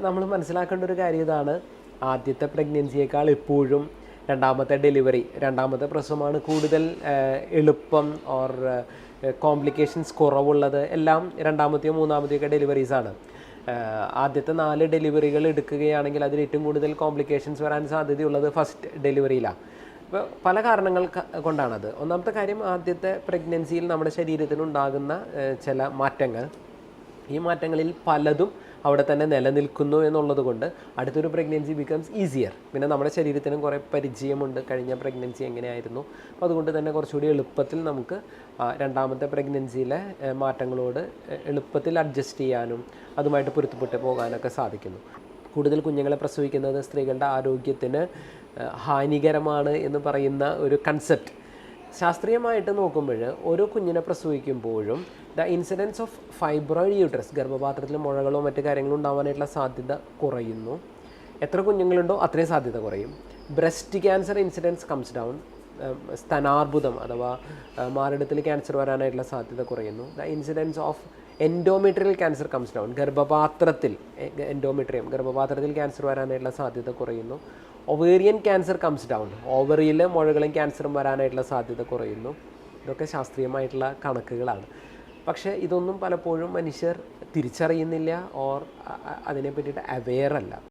നമ്മൾ മനസ്സിലാക്കേണ്ട ഒരു കാര്യം ഇതാണ്, ആദ്യത്തെ പ്രഗ്നൻസിയേക്കാൾ എപ്പോഴും രണ്ടാമത്തെ ഡെലിവറി, രണ്ടാമത്തെ പ്രസവമാണ് കൂടുതൽ എളുപ്പം ഓർ കോംപ്ലിക്കേഷൻസ് കുറവുള്ളത്. എല്ലാം രണ്ടാമത്തെയോ മൂന്നാമത്തെയോ ഒക്കെ ഡെലിവറീസാണ്. ആദ്യത്തെ 4 ഡെലിവറികൾ എടുക്കുകയാണെങ്കിൽ അതിൽ ഏറ്റവും കൂടുതൽ കോംപ്ലിക്കേഷൻസ് വരാൻ സാധ്യതയുള്ളത് ഫസ്റ്റ് ഡെലിവറിയിലാണ്. ഇപ്പോൾ പല കാരണങ്ങൾ കൊണ്ടാണത്. ഒന്നാമത്തെ കാര്യം, ആദ്യത്തെ പ്രഗ്നൻസിയിൽ നമ്മുടെ ശരീരത്തിനുണ്ടാകുന്ന ചില മാറ്റങ്ങൾ, ഈ മാറ്റങ്ങളിൽ പലതും അവിടെ തന്നെ നിലനിൽക്കുന്നു എന്നുള്ളത് കൊണ്ട് അടുത്തൊരു പ്രഗ്നൻസി ബിക്കംസ് ഈസിയർ. പിന്നെ നമ്മുടെ ശരീരത്തിനും കുറേ പരിചയമുണ്ട് കഴിഞ്ഞ പ്രഗ്നൻസി എങ്ങനെയായിരുന്നു. അപ്പോൾ അതുകൊണ്ട് തന്നെ കുറച്ചുകൂടി എളുപ്പത്തിൽ നമുക്ക് രണ്ടാമത്തെ പ്രഗ്നൻസിയിലെ മാറ്റങ്ങളോട് എളുപ്പത്തിൽ അഡ്ജസ്റ്റ് ചെയ്യാനും അതുമായിട്ട് പൊരുത്തപ്പെട്ട് പോകാനൊക്കെ സാധിക്കുന്നു. കൂടുതൽ കുഞ്ഞുങ്ങളെ പ്രസവിക്കുന്നത് സ്ത്രീകളുടെ ആരോഗ്യത്തിന് ഹാനികരമാണ് എന്ന് പറയുന്ന ഒരു കൺസെപ്റ്റ് ശാസ്ത്രീയമായിട്ട് നോക്കുമ്പോൾ ഓരോ കുഞ്ഞിനെ പ്രസവിക്കുമ്പോഴും the incidence of fibroid uterus, ഗർഭപാത്രത്തിൽ മുഴകളോ മറ്റു കാര്യങ്ങളോ ഉണ്ടാവാനായിട്ടുള്ള സാധ്യത കുറയുന്നു. എത്ര കുഞ്ഞുങ്ങളുണ്ടോ അത്രയും സാധ്യത കുറയും. Breast cancer incidence comes down. സ്തനാർബുദം അഥവാ മാറിടത്തിൽ ക്യാൻസർ വരാനായിട്ടുള്ള സാധ്യത കുറയുന്നു. The incidence of endometrial cancer comes down. ഗർഭപാത്രത്തിൽ ഗർഭപാത്രത്തിൽ ക്യാൻസർ വരാനായിട്ടുള്ള സാധ്യത കുറയുന്നു. Ovarian cancer comes down. ഓവറിയിൽ മുഴകളും ക്യാൻസറും വരാനായിട്ടുള്ള സാധ്യത കുറയുന്നു. ഇതൊക്കെ ശാസ്ത്രീയമായിട്ടുള്ള കണക്കുകളാണ്. പക്ഷേ ഇതൊന്നും പലപ്പോഴും മനുഷ്യർ തിരിച്ചറിയുന്നില്ല ഓർ അതിനെ പറ്റിയിട്ട് അവെയർ അല്ല.